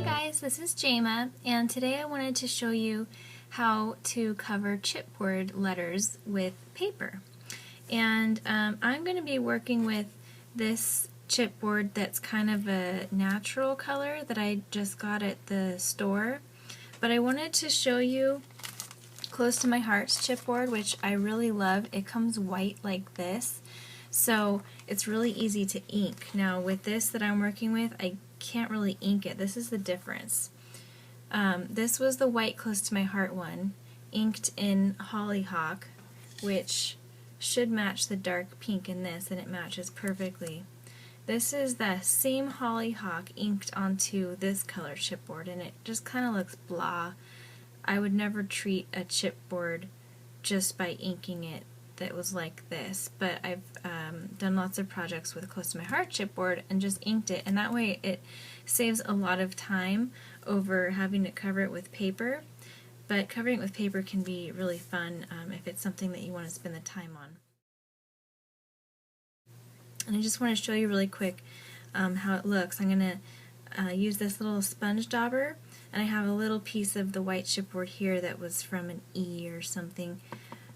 guys, this is Jama, and today I wanted to show you how to cover chipboard letters with paper. And I'm going to be working with this chipboard that's kind of a natural color that I just got at the store. But I wanted to show you Close to My Heart's chipboard, which I really love. It comes white like this, so it's really easy to ink. Now with this that I'm working with, I can't really ink it. This is the difference. This was the white Close to My Heart one, inked in Hollyhock, which should match the dark pink in this, and it matches perfectly. This is the same Hollyhock inked onto this color chipboard, and it just kind of looks blah. I would never treat a chipboard just by inking it that was like this, but I've done lots of projects with Close to My Heart chipboard and just inked it, and that way it saves a lot of time over having to cover it with paper. But covering it with paper can be really fun if it's something that you want to spend the time on. And I just want to show you really quick how it looks. I'm going to use this little sponge dauber, and I have a little piece of the white chipboard here that was from an E or something.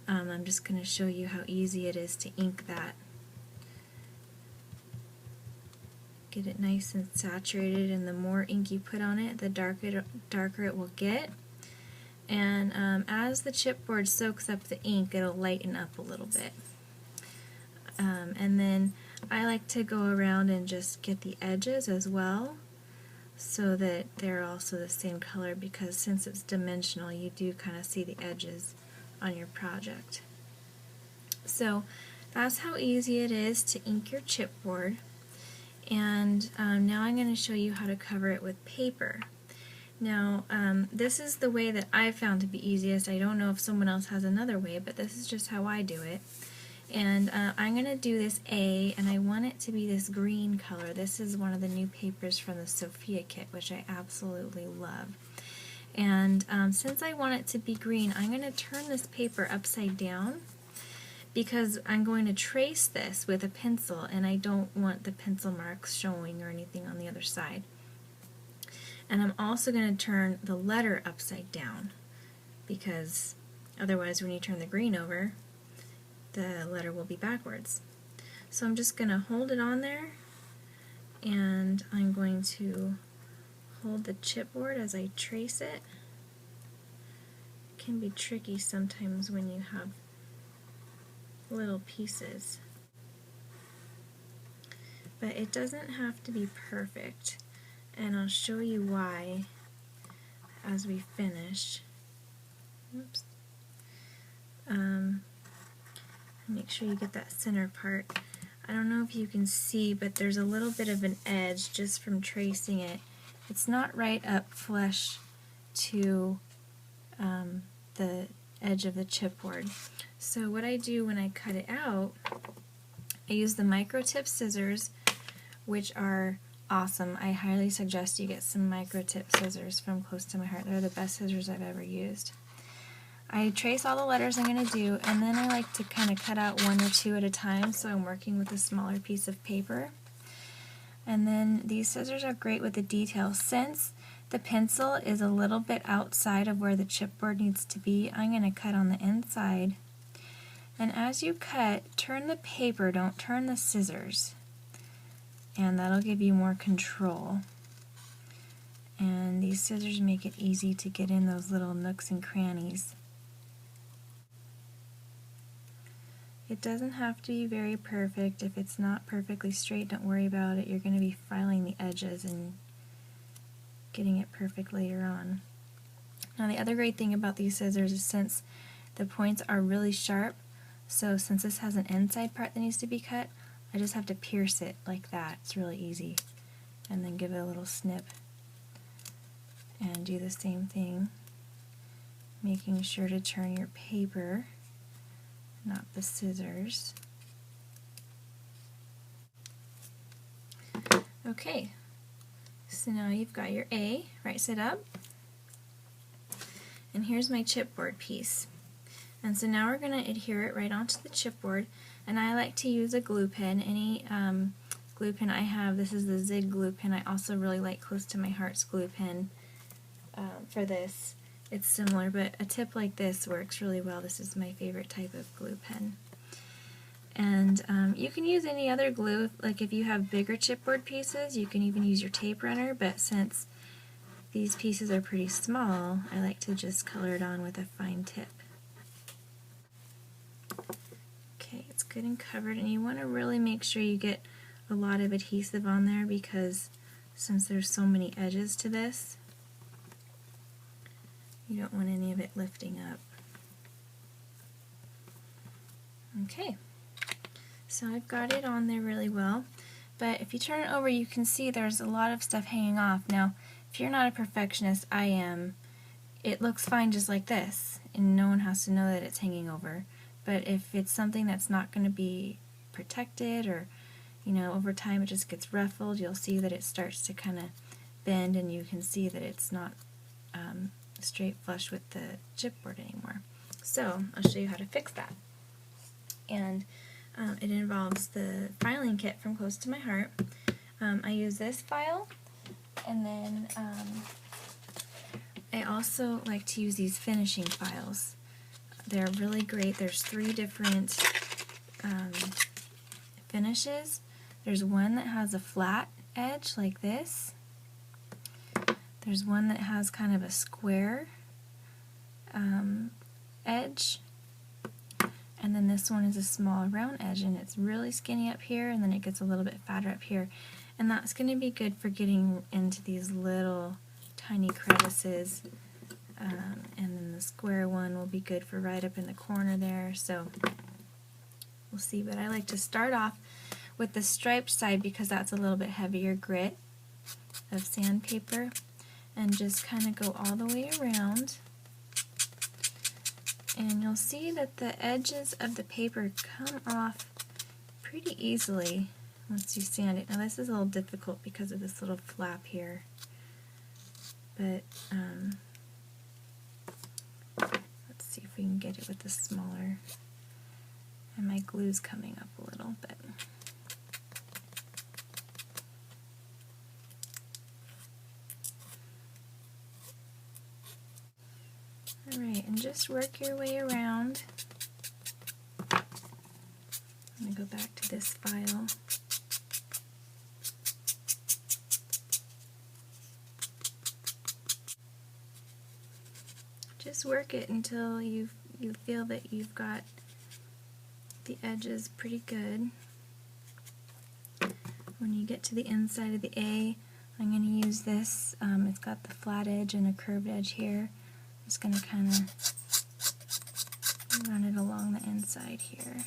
I'm just going to show you how easy it is to ink that. Get it nice and saturated, and the more ink you put on it, the darker it will get. And as the chipboard soaks up the ink, it'll lighten up a little bit. And then I like to go around and just get the edges as well, so that they're also the same color, because since it's dimensional, you do kind of see the edges on your project. So that's how easy it is to ink your chipboard. And now I'm going to show you how to cover it with paper. Now this is the way that I found to be easiest. I don't know if someone else has another way, but this is just how I do it. And I'm going to do this A, and I want it to be this green color. This is one of the new papers from the Sophia kit, which I absolutely love. And since I want it to be green, I'm going to turn this paper upside down, because I'm going to trace this with a pencil, and I don't want the pencil marks showing or anything on the other side. And I'm also going to turn the letter upside down, because otherwise when you turn the green over, the letter will be backwards. So I'm just going to hold it on there, and I'm going to hold the chipboard as I trace it. It can be tricky sometimes when you have little pieces, but it doesn't have to be perfect, and I'll show you why as we finish. Oops. Make sure you get that center part. I don't know if you can see, but there's a little bit of an edge just from tracing it. It's not right up flush to the edge of the chipboard. So what I do when I cut it out, I use the micro tip scissors, which are awesome. I highly suggest you get some micro tip scissors from Close to My Heart. They're the best scissors I've ever used. I trace all the letters I'm going to do, and then I like to kind of cut out one or two at a time, so I'm working with a smaller piece of paper. And then these scissors are great with the details. Since the pencil is a little bit outside of where the chipboard needs to be, I'm going to cut on the inside. And as you cut, turn the paper, don't turn the scissors. And that'll give you more control. And these scissors make it easy to get in those little nooks and crannies. It doesn't have to be very perfect. If it's not perfectly straight, don't worry about it. You're going to be filing the edges and getting it perfect later on. Now the other great thing about these scissors is since the points are really sharp, so since this has an inside part that needs to be cut, I just have to pierce it like that. It's really easy. And then give it a little snip. And do the same thing, making sure to turn your paper, not the scissors. Okay, so now you've got your A, right side up, and here's my chipboard piece. And so now we're going to adhere it right onto the chipboard, and I like to use a glue pen. Any glue pen I have, this is the Zig glue pen. I also really like Close to My Heart's glue pen for this. It's similar, but a tip like this works really well. This is my favorite type of glue pen. And you can use any other glue, like if you have bigger chipboard pieces, you can even use your tape runner, but since these pieces are pretty small, I like to just color it on with a fine tip. Okay, it's good and covered, and you want to really make sure you get a lot of adhesive on there because since there's so many edges to this, you don't want any of it lifting up. Okay, so I've got it on there really well, but if you turn it over you can see there's a lot of stuff hanging off. Now, if you're not a perfectionist, I am, it looks fine just like this, and no one has to know that it's hanging over. But if it's something that's not going to be protected, or over time it just gets ruffled, you'll see that it starts to kind of bend, and you can see that it's not straight flush with the chipboard anymore. So I'll show you how to fix that. And it involves the filing kit from Close to My Heart. I use this file, and then I also like to use these finishing files. They're really great. There's 3 different finishes. There's one that has a flat edge like this. There's one that has kind of a square edge. And then this one is a small round edge, and it's really skinny up here, and then it gets a little bit fatter up here. And that's going to be good for getting into these little tiny crevices. And then the square one will be good for right up in the corner there. So we'll see, but I like to start off with the striped side because that's a little bit heavier grit of sandpaper, and just kind of go all the way around. And you'll see that the edges of the paper come off pretty easily once you sand it. Now this is a little difficult because of this little flap here, but let's see if we can get it with the smaller, and my glue's coming up a little bit. Alright, and just work your way around. I'm going to go back to this file. Just work it until you feel that you've got the edges pretty good. When you get to the inside of the A, I'm going to use this. It's got the flat edge and a curved edge here. I'm just going to kind of run it along the inside here.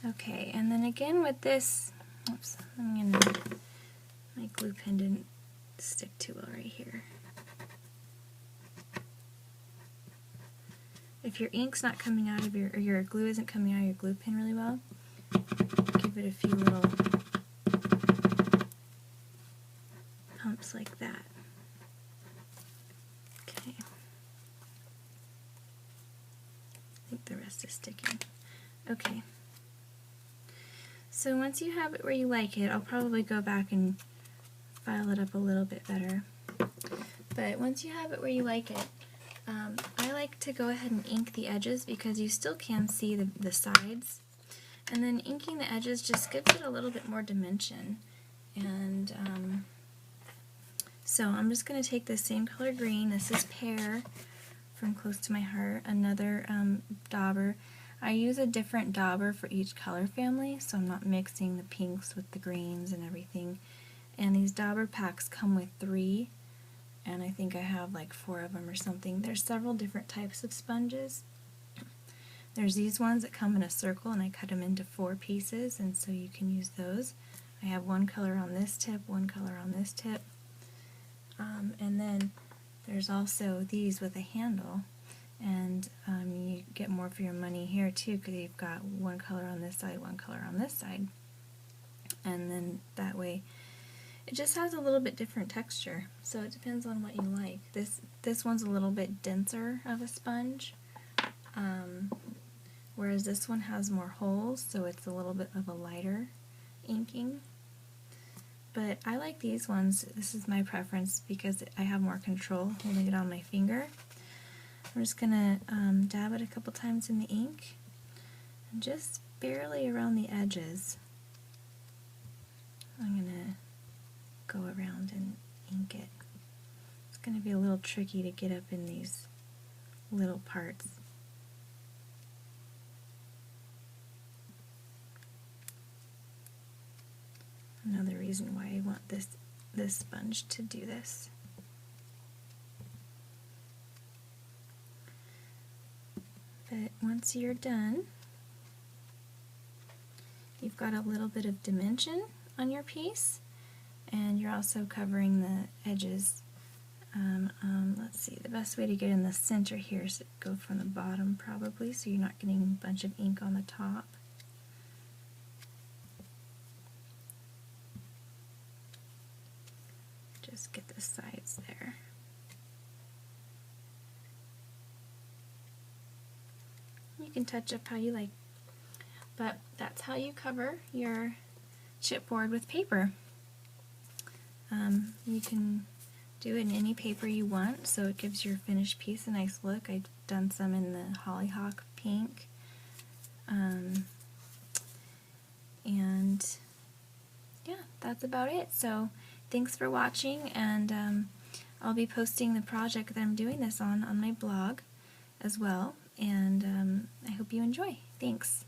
Okay, and then again with this, oops, my glue pen didn't stick too well right here. If your ink's not coming out of or your glue isn't coming out of your glue pen really well, give it a few little pumps like that. Okay. I think the rest is sticking. Okay. So once you have it where you like it, I'll probably go back and file it up a little bit better. But once you have it where you like it, I like to go ahead and ink the edges because you still can see the sides. And then inking the edges just gives it a little bit more dimension. And so I'm just going to take this same color green. This is Pear from Close to My Heart, another dauber. I use a different dauber for each color family, so I'm not mixing the pinks with the greens and everything. And these dauber packs come with 3, and I think I have like 4 of them or something. There's several different types of sponges. There's these ones that come in a circle, and I cut them into 4 pieces, and so you can use those. I have one color on this tip, one color on this tip, and then there's also these with a handle. And you get more for your money here too, because you've got one color on this side, one color on this side, and then that way It just has a little bit different texture, so it depends on what you like. This one's a little bit denser of a sponge, whereas this one has more holes, so it's a little bit of a lighter inking. But I like these ones. This is my preference because I have more control holding it on my finger. I'm just going to dab it a couple times in the ink, and just barely around the edges. I'm going to go around and ink it. It's going to be a little tricky to get up in these little parts. Another reason why I want this sponge to do this. But once you're done, you've got a little bit of dimension on your piece, and you're also covering the edges. Let's see, the best way to get in the center here is to go from the bottom probably, so you're not getting a bunch of ink on the top. Just get the sides there. You can touch up how you like, but that's how you cover your chipboard with paper. You can do it in any paper you want, so it gives your finished piece a nice look. I've done some in the hollyhock pink, and yeah, that's about it. So thanks for watching, and I'll be posting the project that I'm doing this on my blog as well, and I hope you enjoy. Thanks.